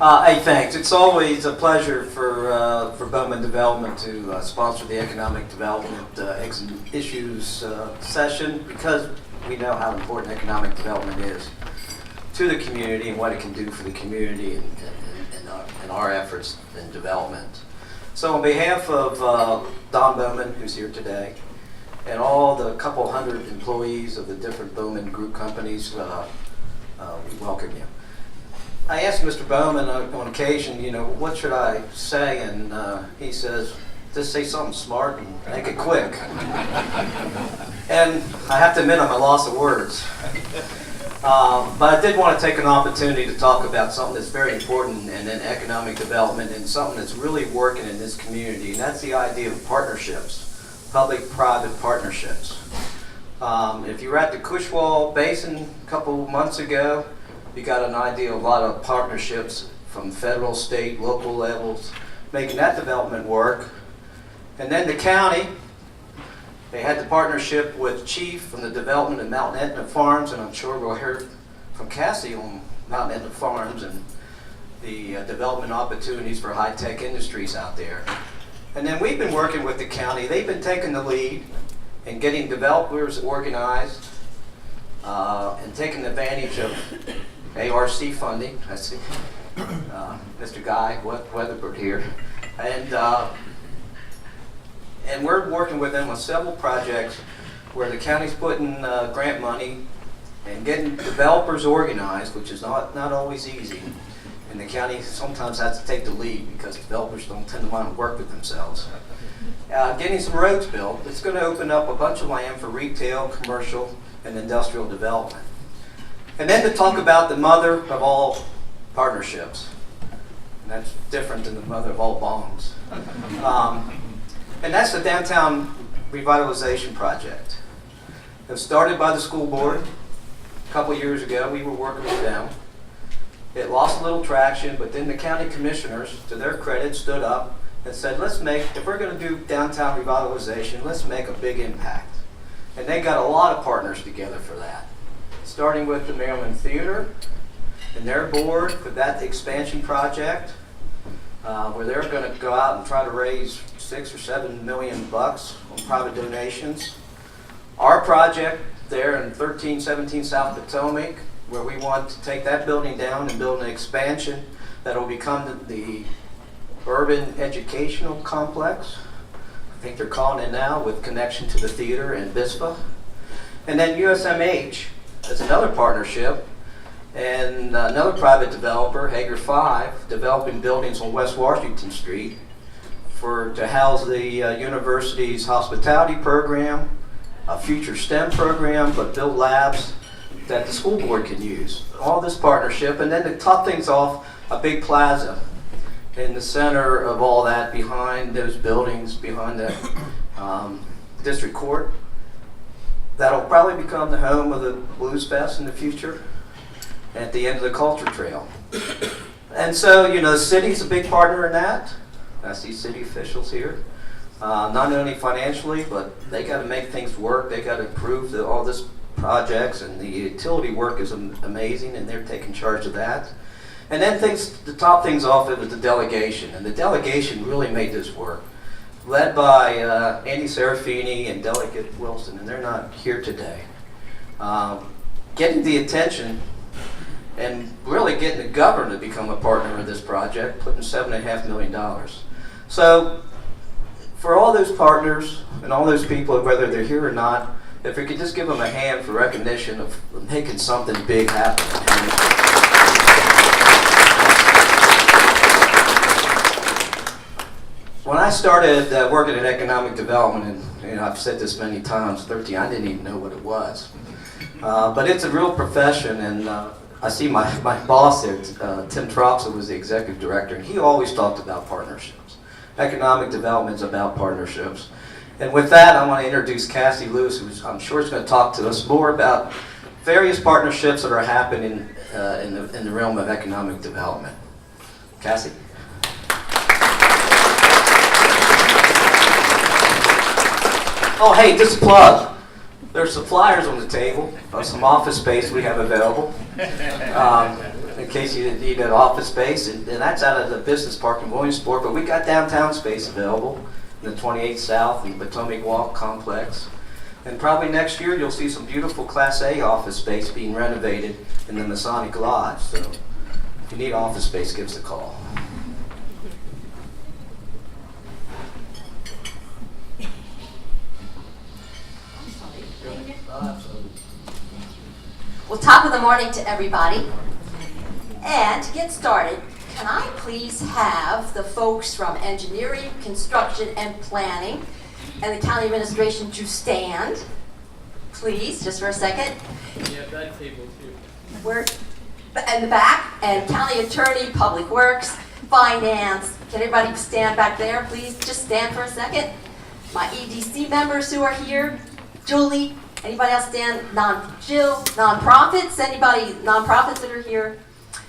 Hey, thanks. It's always a pleasure for Bowman Development to sponsor the Economic Development Issues session, because we know how important economic development is to the community and what it can do for the community and our efforts in development. So on behalf of Don Bowman, who's here today, and all the couple hundred employees of the different Bowman Group companies, we welcome you. I asked Mr. Bowman on occasion, what should I say? And he says, just say something smart and make it quick. And I have to admit, I'm at a loss of words. But I did want to take an opportunity to talk about something that's very important in economic development, and something that's really working in this community, and that's the idea of partnerships, public-private partnerships. If you were at the Cushwall Basin a couple months ago, you got an idea of a lot of partnerships from federal, state, local levels, making that development work. And then the county, they had the partnership with Chief from the development of Mountain Etna Farms, and I'm sure we'll hear from Cassie on Mountain Etna Farms and the development opportunities for high-tech industries out there. And then we've been working with the county. They've been taking the lead in getting developers organized and taking advantage of ARC funding. I see Mr. Guy Weatherford here. And we're working with them on several projects where the county's putting grant money and getting developers organized, which is not always easy. And the county sometimes has to take the lead because developers don't tend to want to work with themselves. Getting some roads built. It's going to open up a bunch of land for retail, commercial, and industrial development. And then to talk about the mother of all partnerships. And that's different than the mother of all bombs. And that's the Downtown Revitalization Project. It was started by the school board a couple years ago. We were working with them. It lost a little traction, but then the county commissioners, to their credit, stood up and said, if we're going to do downtown revitalization, let's make a big impact. And they got a lot of partners together for that. Starting with the Maryland Theater and their board for that expansion project, where they're going to go out and try to raise $6 or $7 million bucks on private donations. Our project there in 1317 South Potomac, where we want to take that building down and build an expansion that will become the Urban Educational Complex. I think they're calling it now, with connection to the theater and BISPA. And then USMH is another partnership, and another private developer, Hager 5, developing buildings on West Washington Street to house the university's hospitality program, a future STEM program, but build labs that the school board can use. All this partnership, and then to top things off, a big plaza in the center of all that, behind those buildings, behind the district court. That'll probably become the home of the Blues Fest in the future, at the end of the Culture Trail. And so, the city's a big partner in that. I see city officials here. Not only financially, but they got to make things work. They got to improve all this projects, and the utility work is amazing, and they're taking charge of that. And then to top things off, it was the delegation, and the delegation really made this work, led by Andy Serafini and Delegate Wilson, and they're not here today. Getting the attention and really getting the governor to become a partner of this project, putting $7.5 million. So for all those partners and all those people, whether they're here or not, if we could just give them a hand for recognition of making something big happen. When I started working in economic development, and I've said this many times, I didn't even know what it was. But it's a real profession, and I see my boss there, Tim Troxel, was the executive director, and he always talked about partnerships. Economic development is about partnerships. And with that, I want to introduce Cassie Lewis, who I'm sure is going to talk to us more about various partnerships that are happening in the realm of economic development. Cassie? Oh, hey, just a plug. There's some flyers on the table of some office space we have available. In case you need an office space, and that's out of the business park in Williamsport, but we got downtown space available in the 28th South and Potomac Walk complex. And probably next year you'll see some beautiful Class A office space being renovated in the Masonic Lodge. So if you need office space, give us a call. Well, top of the morning to everybody. And to get started, can I please have the folks from engineering, construction, and planning, and the county administration to stand, please, just for a second. Yeah, that table too. We're in the back, and county attorney, public works, finance. Can everybody stand back there, please? Just stand for a second. My EDC members who are here, Julie. Anybody else stand? Jill, nonprofits. Anybody nonprofits that are here?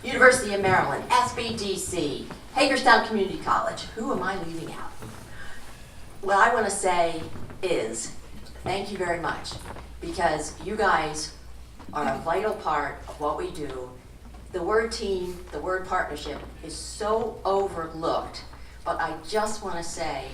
University of Maryland, SBDC, Hagerstown Community College. Who am I leaving out? What I want to say is thank you very much, because you guys are a vital part of what we do. The word team, the word partnership is so overlooked, but I just want to say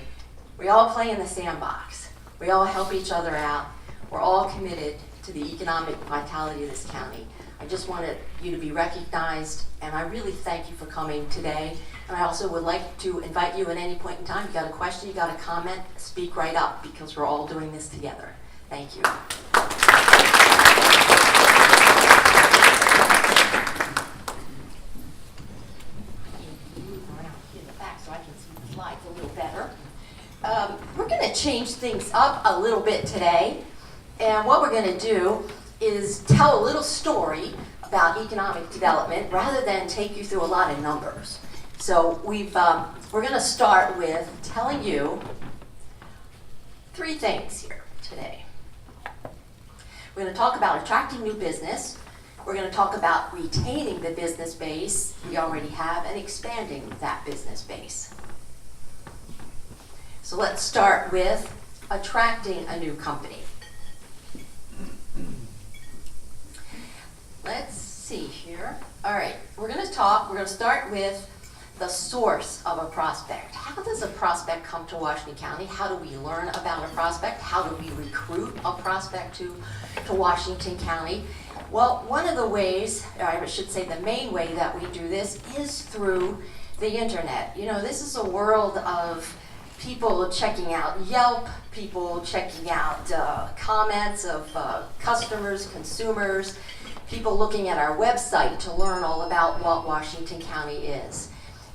we all play in the sandbox. We all help each other out. We're all committed to the economic vitality of this county. I just wanted you to be recognized, and I really thank you for coming today. And I also would like to invite you at any point in time, you got a question, you got a comment, speak right up, because we're all doing this together. Thank you. Move around here in the back so I can see the slides a little better. We're going to change things up a little bit today. And what we're going to do is tell a little story about economic development rather than take you through a lot of numbers. So we're going to start with telling you 3 things here today. We're going to talk about attracting new business. We're going to talk about retaining the business base we already have and expanding that business base. So let's start with attracting a new company. Let's see here. All right, we're going to start with the source of a prospect. How does a prospect come to Washington County? How do we learn about a prospect? How do we recruit a prospect to Washington County? Well, one of the ways, or I should say the main way that we do this is through the internet. You know, this is a world of people checking out Yelp, people checking out comments of customers, consumers, people looking at our website to learn all about what Washington County is.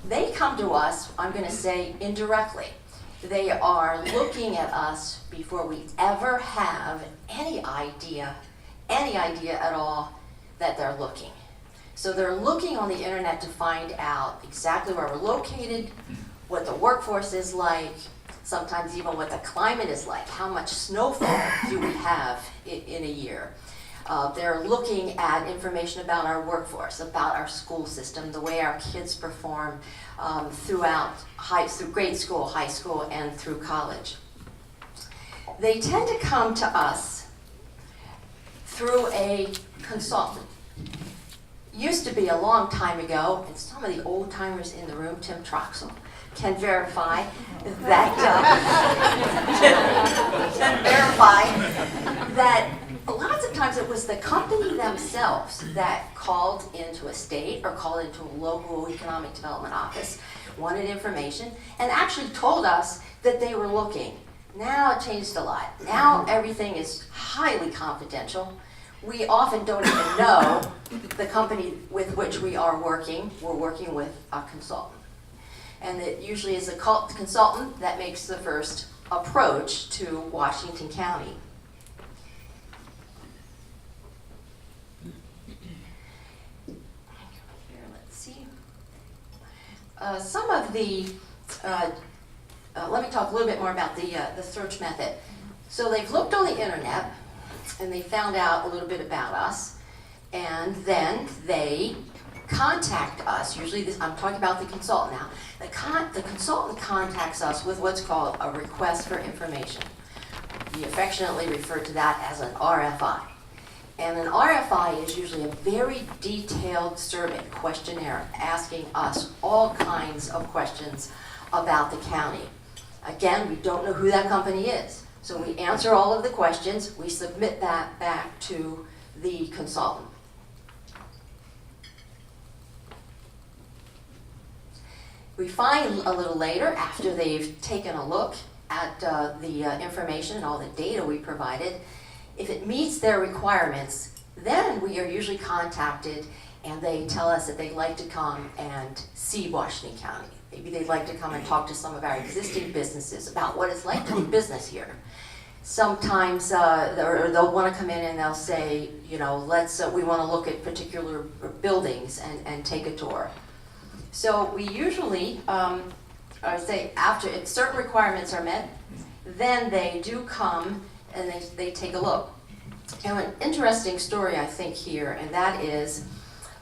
They come to us, I'm going to say indirectly. They are looking at us before we ever have any idea at all that they're looking. So they're looking on the internet to find out exactly where we're located, what the workforce is like, sometimes even what the climate is like, how much snowfall do we have in a year. They're looking at information about our workforce, about our school system, the way our kids perform through grade school, high school, and through college. They tend to come to us through a consultant. Used to be a long time ago, and some of the old timers in the room, Tim Troxel, can verify that lots of times it was the company themselves that called into a state or called into a local economic development office, wanted information, and actually told us that they were looking. Now it changed a lot. Now everything is highly confidential. We often don't even know the company with which we are working. We're working with a consultant. And it usually is a consultant that makes the first approach to Washington County. Here, let's see. Some of the, let me talk a little bit more about the search method. So they've looked on the internet and they found out a little bit about us, and then they contact us. Usually, I'm talking about the consultant now. The consultant contacts us with what's called a request for information. We affectionately refer to that as an RFI. And an RFI is usually a very detailed survey questionnaire asking us all kinds of questions about the county. Again, we don't know who that company is. So we answer all of the questions, we submit that back to the consultant. We find a little later, after they've taken a look at the information and all the data we provided, if it meets their requirements, then we are usually contacted and they tell us that they'd like to come and see Washington County. Maybe they'd like to come and talk to some of our existing businesses about what it's like to do business here. Sometimes they'll want to come in and they'll say, you know, we want to look at particular buildings and take a tour. So we usually, I say after certain requirements are met, then they do come and they take a look. And an interesting story I think here, and that is,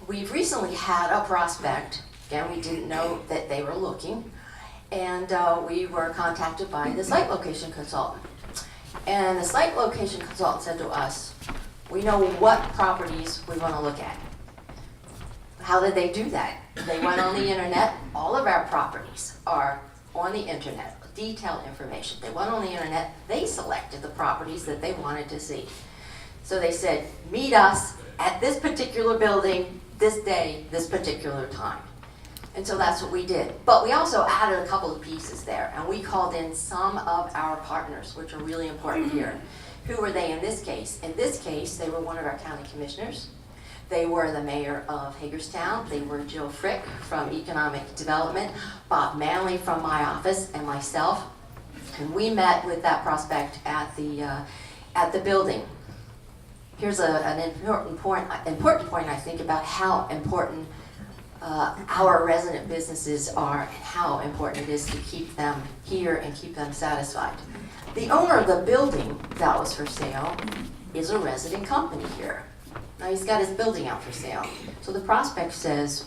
we've recently had a prospect, again, we didn't know that they were looking, and we were contacted by the site location consultant. And the site location consultant said to us, we know what properties we want to look at. How did they do that? They went on the internet. All of our properties are on the internet, detailed information. They went on the internet, they selected the properties that they wanted to see. So they said, meet us at this particular building, this day, this particular time. And so that's what we did. But we also added a couple of pieces there, and we called in some of our partners, which are really important here. Who were they in this case? In this case, they were one of our county commissioners. They were the mayor of Hagerstown. They were Jill Frick from Economic Development, Bob Manley from my office, and myself. And we met with that prospect at the building. Here's an important point, I think, about how important our resident businesses are and how important it is to keep them here and keep them satisfied. The owner of the building that was for sale is a resident company here. Now he's got his building out for sale. So the prospect says,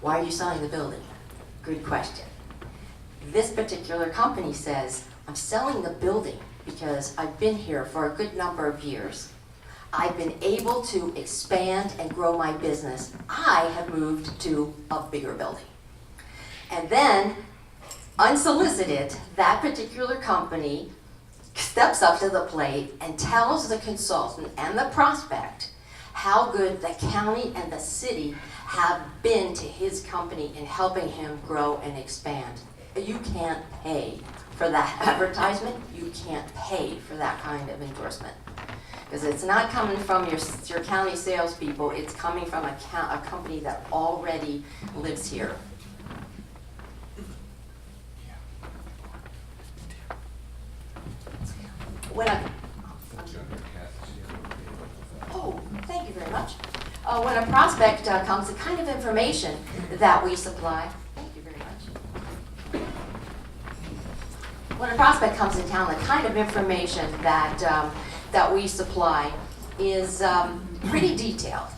why are you selling the building? Good question. This particular company says, I'm selling the building because I've been here for a good number of years. I've been able to expand and grow my business. I have moved to a bigger building. And then, unsolicited, that particular company steps up to the plate and tells the consultant and the prospect how good the county and the city have been to his company in helping him grow and expand. You can't pay for that advertisement. You can't pay for that kind of endorsement. Because it's not coming from your county salespeople, it's coming from a company that already lives here. Oh, thank you very much. When a prospect comes, the kind of information that we supply, thank you very much. When a prospect comes in town, the kind of information that we supply is pretty detailed.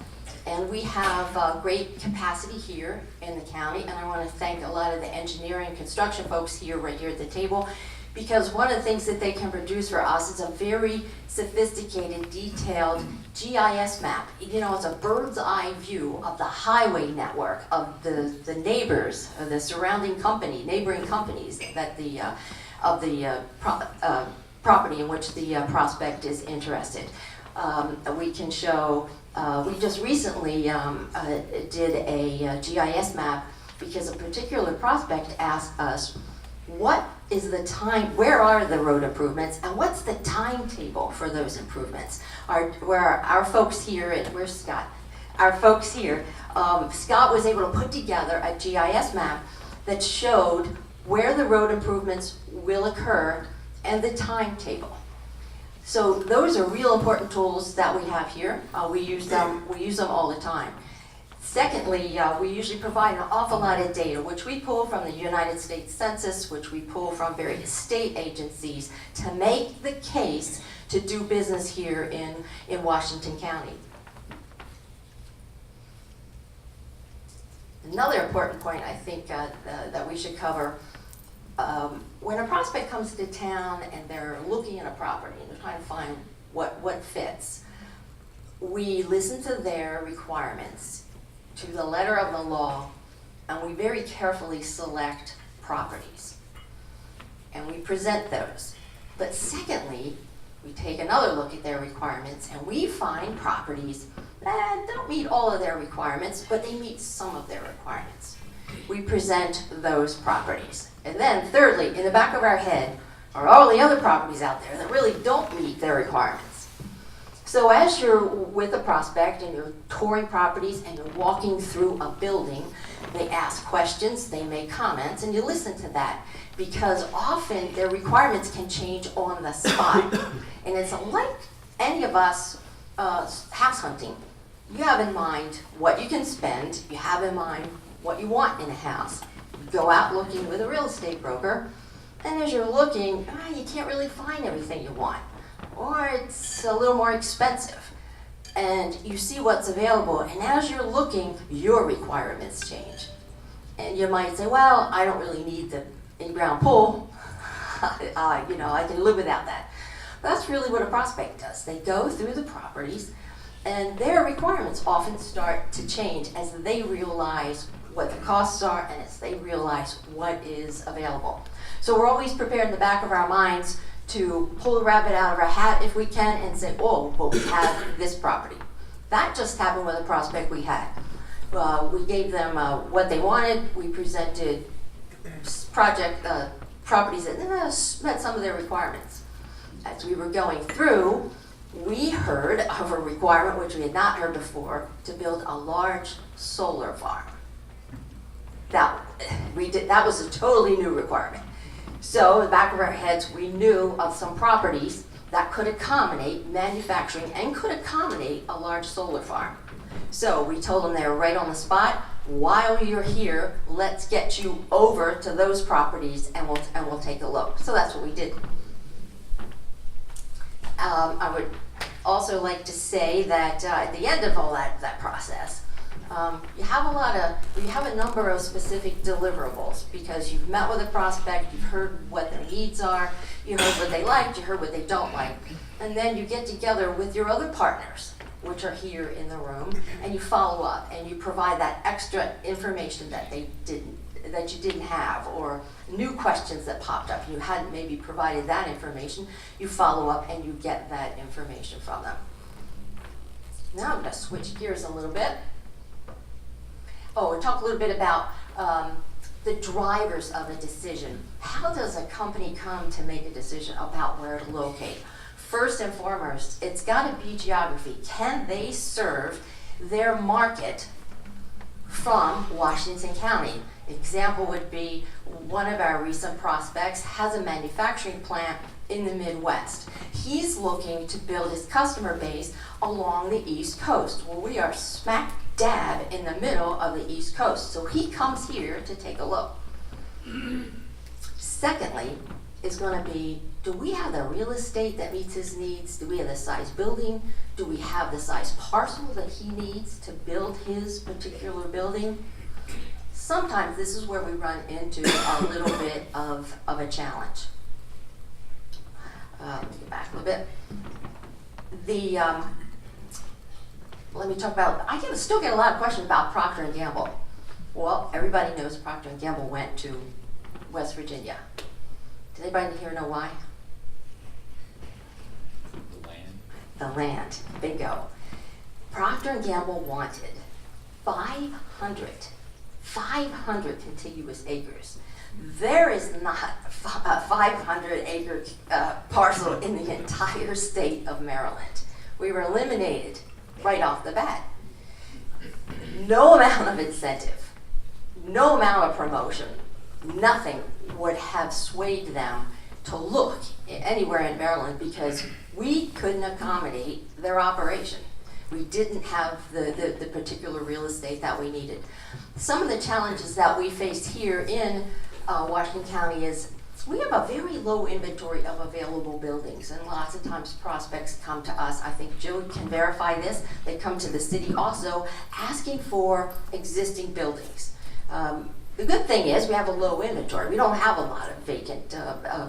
And we have great capacity here in the county, and I want to thank a lot of the engineering and construction folks here, right here at the table, because one of the things that they can produce for us is a very sophisticated, detailed GIS map. You know, it's a bird's eye view of the highway network, of the neighbors, of the surrounding neighboring companies that of the property in which the prospect is interested. We can show, we just recently did a GIS map because a particular prospect asked us, what is the time, where are the road improvements, and what's the timetable for those improvements? Our folks here, where's Scott? Our folks here, Scott was able to put together a GIS map that showed where the road improvements will occur and the timetable. So those are real important tools that we have here. We use them all the time. Secondly, we usually provide an awful lot of data, which we pull from the United States Census, which we pull from various state agencies to make the case to do business here in Washington County. Another important point I think that we should cover, when a prospect comes to town and they're looking at a property and they're trying to find what fits, we listen to their requirements, to the letter of the law, and we very carefully select properties. And we present those. But secondly, we take another look at their requirements and we find properties that don't meet all of their requirements, but they meet some of their requirements. We present those properties. And then thirdly, in the back of our head are all the other properties out there that really don't meet their requirements. So as you're with a prospect and you're touring properties and you're walking through a building, they ask questions, they make comments, and you listen to that because often their requirements can change on the spot. And it's like any of us house hunting. You have in mind what you can spend, you have in mind what you want in a house. You go out looking with a real estate broker, and as you're looking, you can't really find everything you want. Or it's a little more expensive. And you see what's available, and as you're looking, your requirements change. And you might say, well, I don't really need the in-ground pool. I can live without that. That's really what a prospect does. They go through the properties, and their requirements often start to change as they realize what the costs are and as they realize what is available. So we're always prepared in the back of our minds to pull the rabbit out of our hat if we can and say, oh, well, we have this property. That just happened with a prospect we had. We gave them what they wanted. We presented properties that met some of their requirements. As we were going through, we heard of a requirement which we had not heard before to build a large solar farm. That was a totally new requirement. So in the back of our heads, we knew of some properties that could accommodate manufacturing and could accommodate a large solar farm. So we told them they were right on the spot. While you're here, let's get you over to those properties and we'll take a look. So that's what we did. I would also like to say that at the end of all that process, you have a number of specific deliverables because you've met with a prospect, you've heard what their needs are, you heard what they like, you heard what they don't like, and then you get together with your other partners, which are here in the room, and you follow up and you provide that extra information that you didn't have, or new questions that popped up and you hadn't maybe provided that information. You follow up and you get that information from them. Now I'm going to switch gears a little bit. We'll talk a little bit about the drivers of a decision. How does a company come to make a decision about where to locate? First and foremost, it's got to be geography. Can they serve their market from Washington County? Example would be one of our recent prospects has a manufacturing plant in the Midwest. He's looking to build his customer base along the East Coast. Well, we are smack dab in the middle of the East Coast. So he comes here to take a look. Secondly, is going to be, do we have the real estate that meets his needs? Do we have the size building? Do we have the size parcel that he needs to build his particular building? Sometimes this is where we run into a little bit of a challenge. Let me get back a little bit. Let me talk about, still get a lot of questions about Procter & Gamble. Well, everybody knows Procter & Gamble went to West Virginia. Does anybody here know why? The land. The land, bingo. Procter & Gamble wanted 500 contiguous acres. There is not a 500-acre parcel in the entire state of Maryland. We were eliminated right off the bat. No amount of incentive, no amount of promotion, nothing would have swayed them to look anywhere in Maryland because we couldn't accommodate their operation. We didn't have the particular real estate that we needed. Some of the challenges that we faced here in Washington County is we have a very low inventory of available buildings, and lots of times prospects come to us. I think Joe can verify this. They come to the city also asking for existing buildings. The good thing is we have a low inventory. We don't have a lot of vacant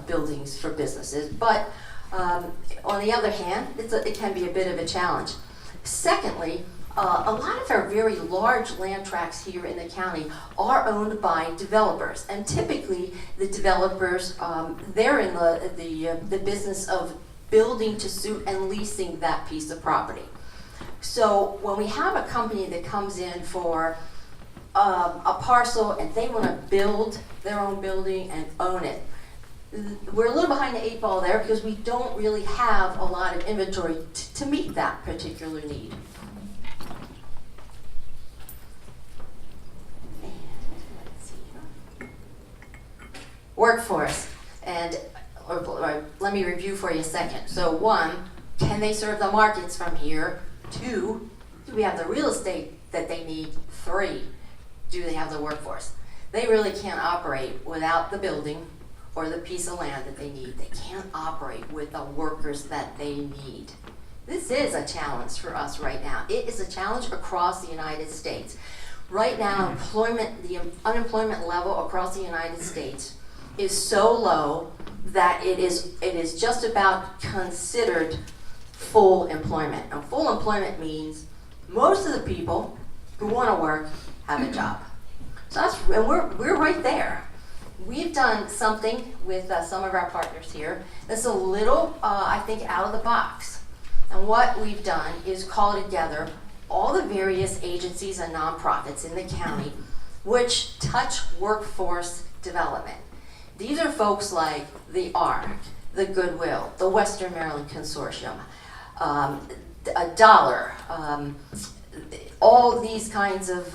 buildings for businesses, but on the other hand, it can be a bit of a challenge. Secondly, a lot of our very large land tracts here in the county are owned by developers, and typically the developers, they're in the business of building to suit and leasing that piece of property. So when we have a company that comes in for a parcel and they want to build their own building and own it, we're a little behind the 8 ball there because we don't really have a lot of inventory to meet that particular need. And let's see here. Workforce, and or let me review for you a second. So 1, can they serve the markets from here? 2, do we have the real estate that they need? 3, do they have the workforce? They really can't operate without the building or the piece of land that they need. They can't operate with the workers that they need. This is a challenge for us right now. It is a challenge across the United States. Right now, the unemployment level across the United States is so low that it is just about considered full employment. Now, full employment means most of the people who want to work have a job. So and we're right there. We've done something with some of our partners here that's a little, I think, out of the box. And what we've done is call together all the various agencies and nonprofits in the county which touch workforce development. These are folks like the ARC, the Goodwill, the Western Maryland Consortium, a Dollar, all these kinds of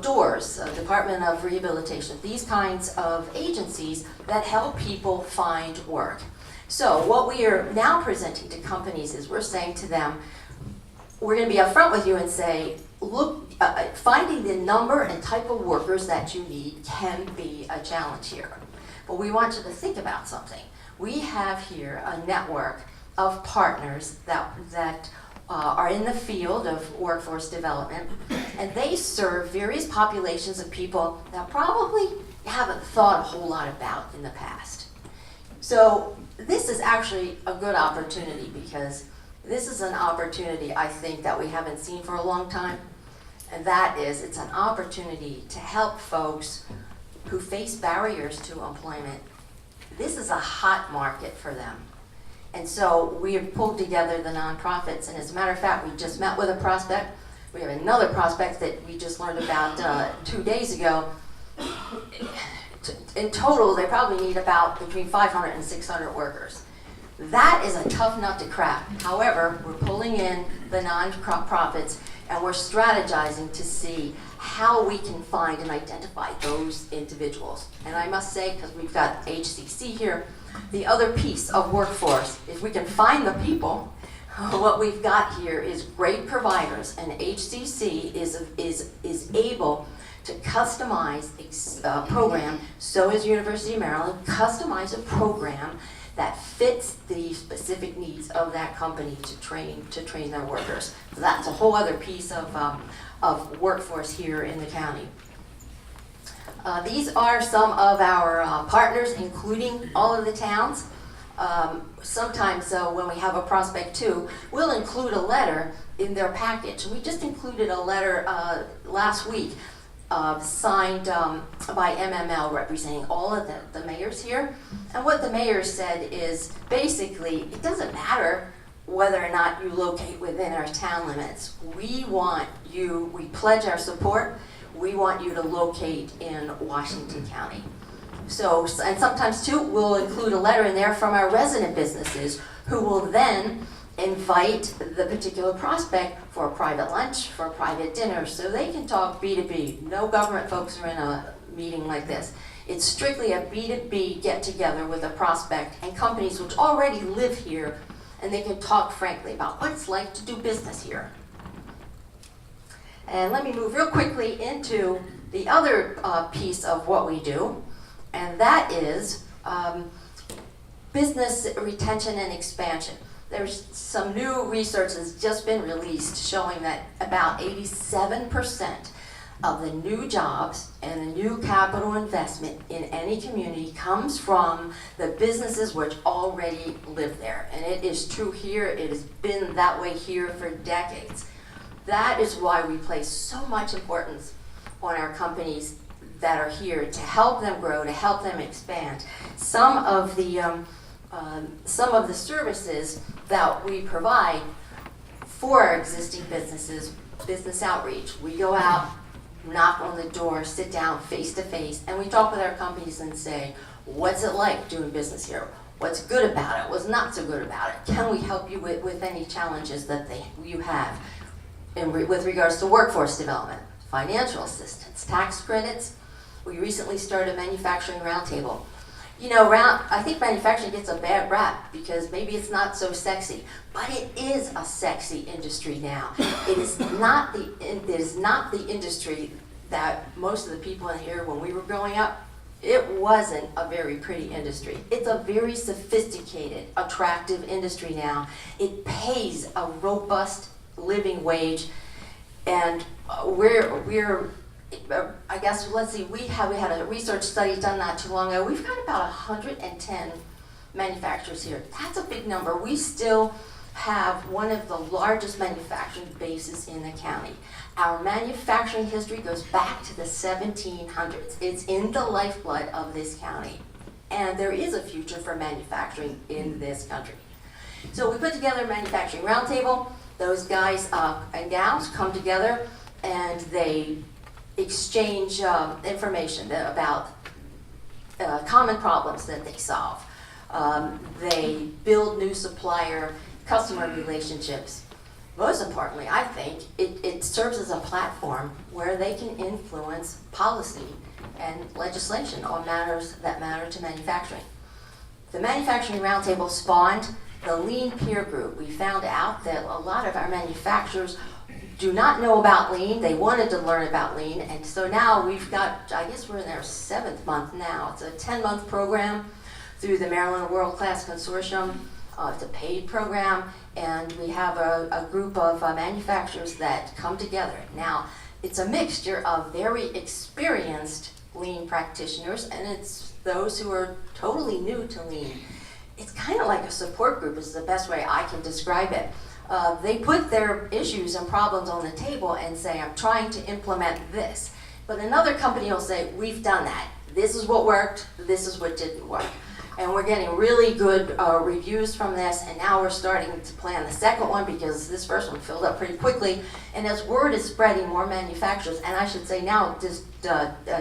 DOORS, Department of Rehabilitation, these kinds of agencies that help people find work. So what we are now presenting to companies is we're saying to them, we're going to be upfront with you and say, look, finding the number and type of workers that you need can be a challenge here. But we want you to think about something. We have here a network of partners that are in the field of workforce development, and they serve various populations of people that probably haven't thought a whole lot about in the past. So this is actually a good opportunity because this is an opportunity I think that we haven't seen for a long time, and that is it's an opportunity to help folks who face barriers to employment. This is a hot market for them. And so we have pulled together the nonprofits, and as a matter of fact, we just met with a prospect. We have another prospect that we just learned about 2 days ago. In total, they probably need about between 500 and 600 workers. That is a tough nut to crack. However, we're pulling in the nonprofits, and we're strategizing to see how we can find and identify those individuals. And I must say, because we've got HCC here, the other piece of workforce, if we can find the people, what we've got here is great providers, and HCC is able to customize a program, so is University of Maryland, customize a program that fits the specific needs of that company to train their workers. So that's a whole other piece of workforce here in the county. These are some of our partners, including all of the towns. Sometimes when we have a prospect too, we'll include a letter in their package. We just included a letter last week signed by MML representing all of the mayors here. And what the mayor said is basically, it doesn't matter whether or not you locate within our town limits. We pledge our support. We want you to locate in Washington County. So, and sometimes too, we'll include a letter in there from our resident businesses who will then invite the particular prospect for a private lunch, for a private dinner, so they can talk B2B. No government folks are in a meeting like this. It's strictly a B2B get-together with a prospect and companies which already live here, and they can talk frankly about what it's like to do business here. And let me move real quickly into the other piece of what we do, and that is business retention and expansion. There's some new research that's just been released showing that about 87% of the new jobs and the new capital investment in any community comes from the businesses which already live there. And it is true here, it has been that way here for decades. That is why we place so much importance on our companies that are here to help them grow, to help them expand. Some of the services that we provide for our existing businesses, business outreach. We go out, knock on the door, sit down face to face, and we talk with our companies and say, what's it like doing business here? What's good about it? What's not so good about it? Can we help you with any challenges that you have with regards to workforce development, financial assistance, tax credits? We recently started a manufacturing roundtable. You know, I think manufacturing gets a bad rap because maybe it's not so sexy, but it is a sexy industry now. It is not the industry that most of the people in here, when we were growing up, it wasn't a very pretty industry. It's a very sophisticated, attractive industry now. It pays a robust living wage, and I guess, let's see, we had a research study done not too long ago. We've got about 110 manufacturers here. That's a big number. We still have one of the largest manufacturing bases in the county. Our manufacturing history goes back to the 1700s. It's in the lifeblood of this county. And there is a future for manufacturing in this country. So we put together a manufacturing roundtable. Those guys and gals come together and they exchange information about common problems that they solve. They build new customer relationships. Most importantly, I think, it serves as a platform where they can influence policy and legislation on matters that matter to manufacturing. The Manufacturing Roundtable spawned the Lean Peer Group. We found out that a lot of our manufacturers do not know about Lean. They wanted to learn about Lean, and so now we've got, I guess we're in our 7th month now. It's a 10-month program through the Maryland World Class Consortium. It's a paid program, and we have a group of manufacturers that come together. Now, it's a mixture of very experienced Lean practitioners, and it's those who are totally new to Lean. It's kind of like a support group is the best way I can describe it. They put their issues and problems on the table and say, I'm trying to implement this. But another company will say, we've done that. This is what worked, this is what didn't work. And we're getting really good reviews from this, and now we're starting to plan the second one because this first one filled up pretty quickly. And as word is spreading, more manufacturers, and I should say now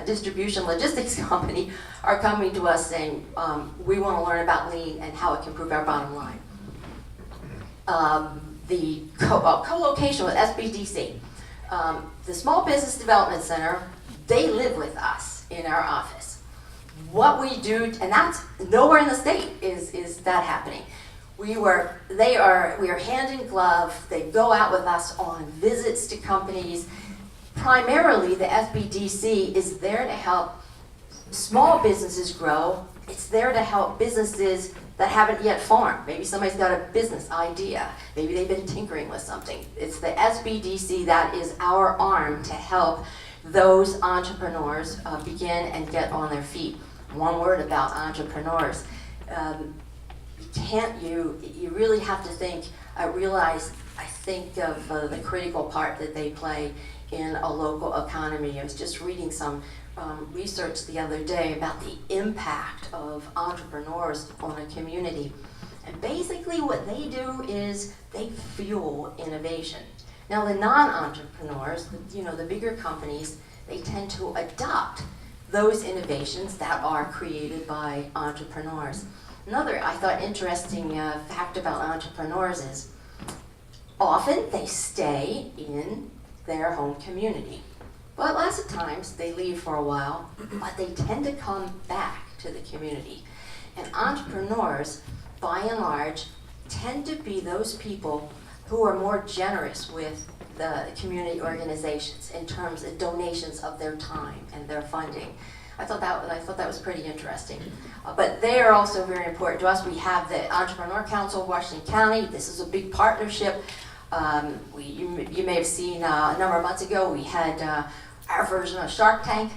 distribution logistics company are coming to us saying, we want to learn about Lean and how it can improve our bottom line. The co-location with SBDC. The Small Business Development Center, they live with us in our office. What we do, and that's nowhere in the state is that happening. We are hand in glove. They go out with us on visits to companies. Primarily, the SBDC is there to help small businesses grow. It's there to help businesses that haven't yet formed. Maybe somebody's got a business idea. Maybe they've been tinkering with something. It's the SBDC that is our arm to help those entrepreneurs begin and get on their feet. One word about entrepreneurs. You really have to think, I think of the critical part that they play in a local economy. I was just reading some research the other day about the impact of entrepreneurs on a community. And basically what they do is they fuel innovation. Now the non-entrepreneurs, the bigger companies, they tend to adopt those innovations that are created by entrepreneurs. Another, I thought, interesting fact about entrepreneurs is often they stay in their home community. But lots of times they leave for a while, but they tend to come back to the community. And entrepreneurs, by and large, tend to be those people who are more generous with the community organizations in terms of donations of their time and their funding. I thought that was pretty interesting. But they are also very important to us. We have the Entrepreneur Council of Washington County. This is a big partnership. You may have seen a number of months ago we had our version of Shark Tank.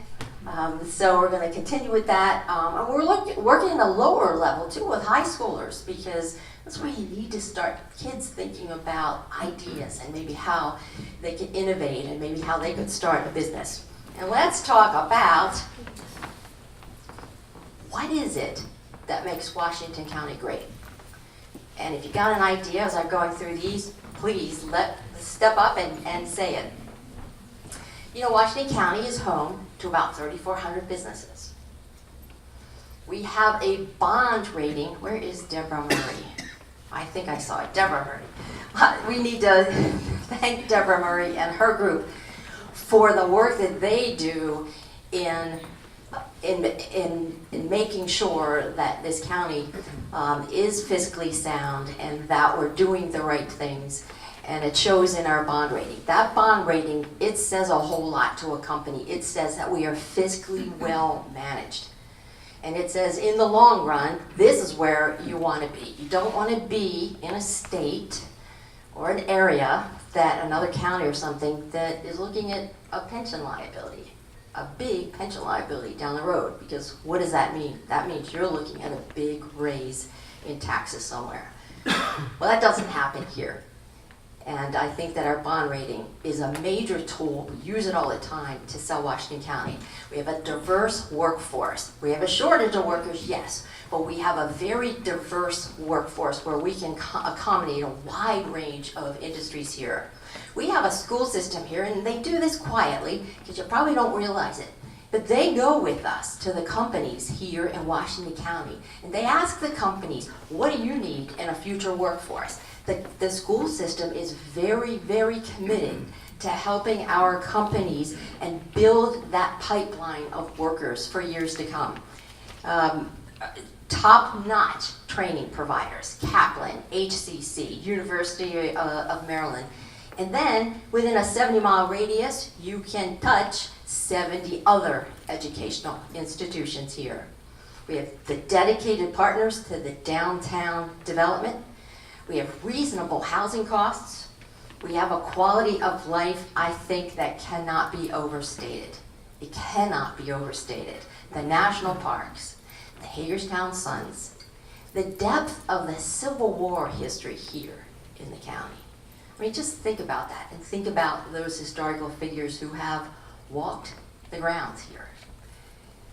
So we're going to continue with that. And we're working at a lower level too with high schoolers, because that's where you need to start kids thinking about ideas and maybe how they can innovate and maybe how they could start a business. And let's talk about what is it that makes Washington County great. And if you got an idea as I'm going through these, please step up and say it. You know, Washington County is home to about 3,400 businesses. We have a bond rating. Where is Deborah Murray? I think I saw it. Deborah Murray. We need to thank Deborah Murray and her group for the work that they do in making sure that this county is fiscally sound and that we're doing the right things. And it shows in our bond rating. That bond rating, it says a whole lot to a company. It says that we are fiscally well managed. And it says in the long run, this is where you want to be. You don't want to be in a state or an area that another county or something that is looking at a pension liability, a big pension liability down the road. Because what does that mean? That means you're looking at a big raise in taxes somewhere. Well, that doesn't happen here. And I think that our bond rating is a major tool. We use it all the time to sell Washington County. We have a diverse workforce. We have a shortage of workers, yes, but we have a very diverse workforce where we can accommodate a wide range of industries here. We have a school system here, and they do this quietly, because you probably don't realize it. But they go with us to the companies here in Washington County, and they ask the companies, what do you need in a future workforce? The school system is very, very committed to helping our companies and build that pipeline of workers for years to come. Top-notch training providers, Kaplan, HCC, University of Maryland. And then within a 70-mile radius, you can touch 70 other educational institutions here. We have the dedicated partners to the downtown development. We have reasonable housing costs. We have a quality of life, I think, that cannot be overstated. It cannot be overstated. The national parks, the Hagerstown Suns, the depth of the Civil War history here in the county. I mean, just think about that, and think about those historical figures who have walked the grounds here.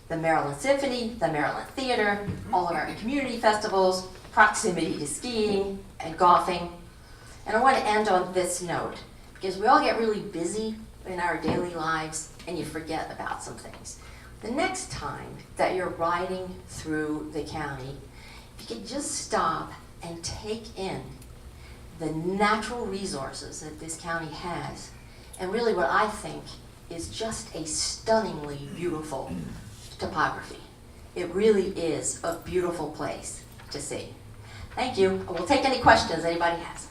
The Maryland Symphony, the Maryland Theater, all of our community festivals, proximity to skiing and golfing. And I want to end on this note, because we all get really busy in our daily lives and you forget about some things. The next time that you're riding through the county, if you could just stop and take in the natural resources that this county has, and really what I think is just a stunningly beautiful topography. It really is a beautiful place to see. Thank you. We'll take any questions anybody has.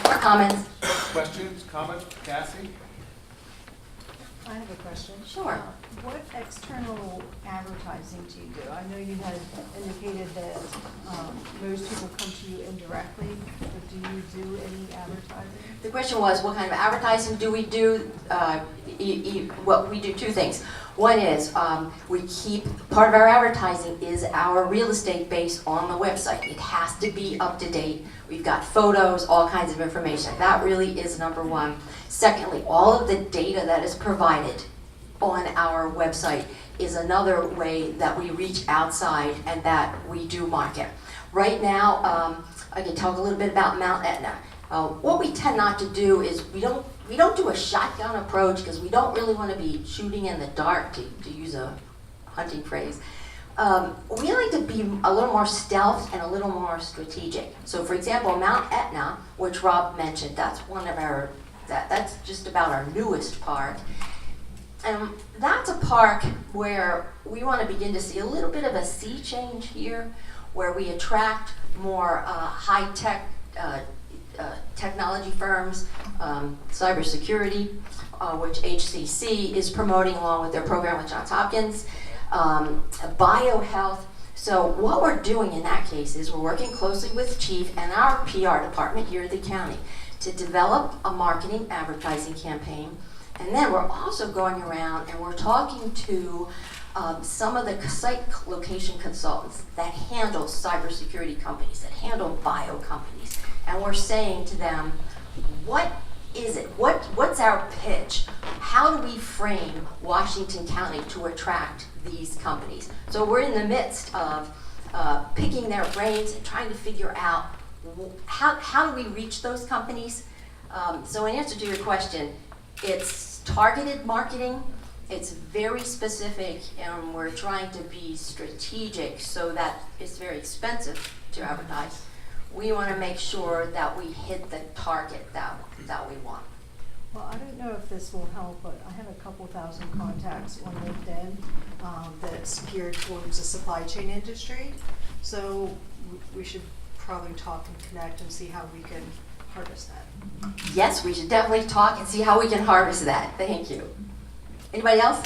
Or comments? Questions, comments, Cassie? I have a question. Sure. What external advertising do you do? I know you had indicated that most people come to you indirectly, but do you do any advertising? The question was, what kind of advertising do we do? Well, we do two things. One is we keep, part of our advertising is our real estate base on the website. It has to be up to date. We've got photos, all kinds of information. That really is number one. Secondly, all of the data that is provided on our website is another way that we reach outside and that we do market. Right now, I can talk a little bit about Mount Etna. What we tend not to do is we don't do a shotgun approach, because we don't really want to be shooting in the dark, to use a hunting phrase. We like to be a little more stealth and a little more strategic. So for example, Mount Etna, which Rob mentioned, that's one of our, that's just about our newest park. And that's a park where we want to begin to see a little bit of a sea change here, where we attract more high-tech technology firms, cybersecurity, which HCC is promoting along with their program with Johns Hopkins, biohealth. So what we're doing in that case is we're working closely with Chief and our PR department here at the county to develop a marketing advertising campaign. And then we're also going around and we're talking to some of the site location consultants that handle cybersecurity companies, that handle bio companies. And we're saying to them, what is it? What's our pitch? How do we frame Washington County to attract these companies? So we're in the midst of picking their brains and trying to figure out how do we reach those companies? So in answer to your question, it's targeted marketing. It's very specific, and we're trying to be strategic so that it's very expensive to advertise. We want to make sure that we hit the target that we want. Well, I don't know if this will help, but I have a couple thousand contacts on LinkedIn that's geared towards the supply chain industry. So we should probably talk and connect and see how we can harvest that. Yes, we should definitely talk and see how we can harvest that. Thank you. Anybody else?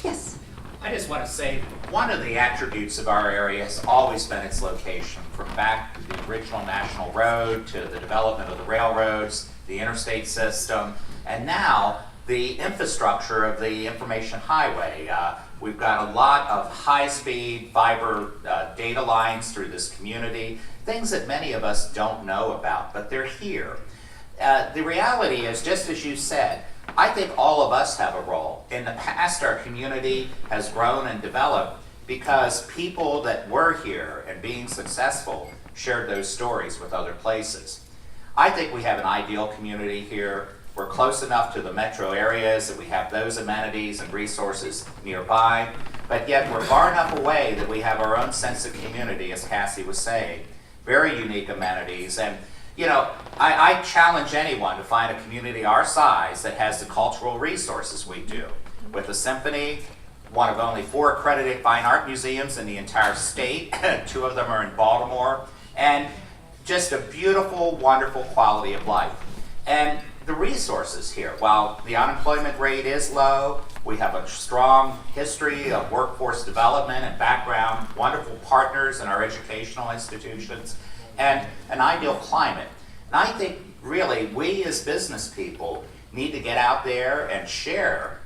Yes. I just want to say, one of the attributes of our area has always been its location, from back to the original national road to the development of the railroads, the interstate system, and now the infrastructure of the information highway. We've got a lot of high-speed fiber data lines through this community, things that many of us don't know about, but they're here. The reality is, just as you said, I think all of us have a role. In the past, our community has grown and developed because people that were here and being successful shared those stories with other places. I think we have an ideal community here. We're close enough to the metro areas that we have those amenities and resources nearby, but yet we're far enough away that we have our own sense of community, as Cassie was saying. Very unique amenities. And you know, I challenge anyone to find a community our size that has the cultural resources we do. With the Symphony, one of only 4 accredited fine art museums in the entire state, 2 of them are in Baltimore, and just a beautiful, wonderful quality of life. And the resources here, while the unemployment rate is low, we have a strong history of workforce development and background, wonderful partners in our educational institutions, and an ideal climate. And I think really we as business people need to get out there and share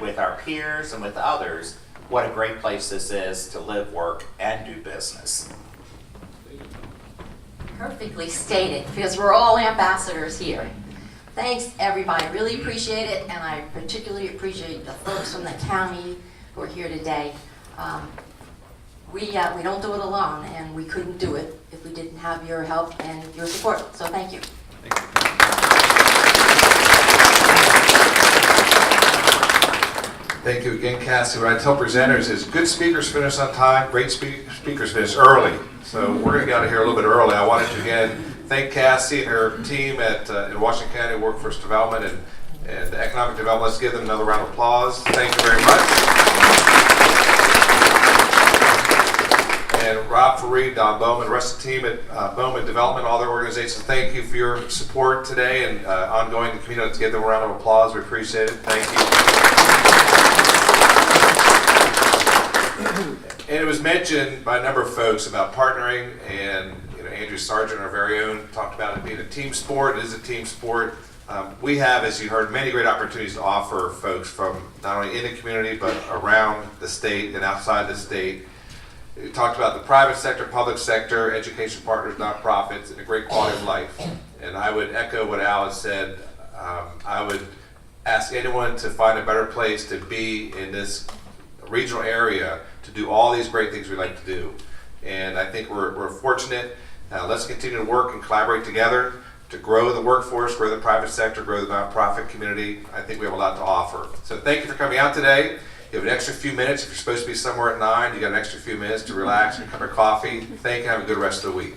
with our peers and with others what a great place this is to live, work, and do business. Perfectly stated, because we're all ambassadors here. Thanks, everybody. Really appreciate it, and I particularly appreciate the folks from the county who are here today. We don't do it alone, and we couldn't do it if we didn't have your help and your support. So thank you. Thank you again, Cassie. What I tell presenters is good speakers finish on time, great speakers finish early. So we're going to get out of here a little bit early. I wanted to again thank Cassie and her team at in Washington County Workforce Development and Economic Development. Let's give them another round of applause. Thank you very much. And Rob Fareed, Don Bowman, the rest of the team at Bowman Development, all their organizations, thank you for your support today and ongoing in the community. Let's give them a round of applause. We appreciate it. Thank you. And it was mentioned by a number of folks about partnering, and Andrew Sargent, our very own, talked about it being a team sport. It is a team sport. We have, as you heard, many great opportunities to offer folks from not only in the community but around the state and outside the state. We talked about the private sector, public sector, education partners, nonprofits, and a great quality of life. And I would echo what Al has said. I would ask anyone to find a better place to be in this regional area to do all these great things we like to do. And I think we're fortunate. Let's continue to work and collaborate together to grow the workforce, grow the private sector, grow the nonprofit community. I think we have a lot to offer. So thank you for coming out today. You have an extra few minutes. If you're supposed to be somewhere at 9, you got an extra few minutes to relax and a cup of coffee. Thank you. Have a good rest of the week.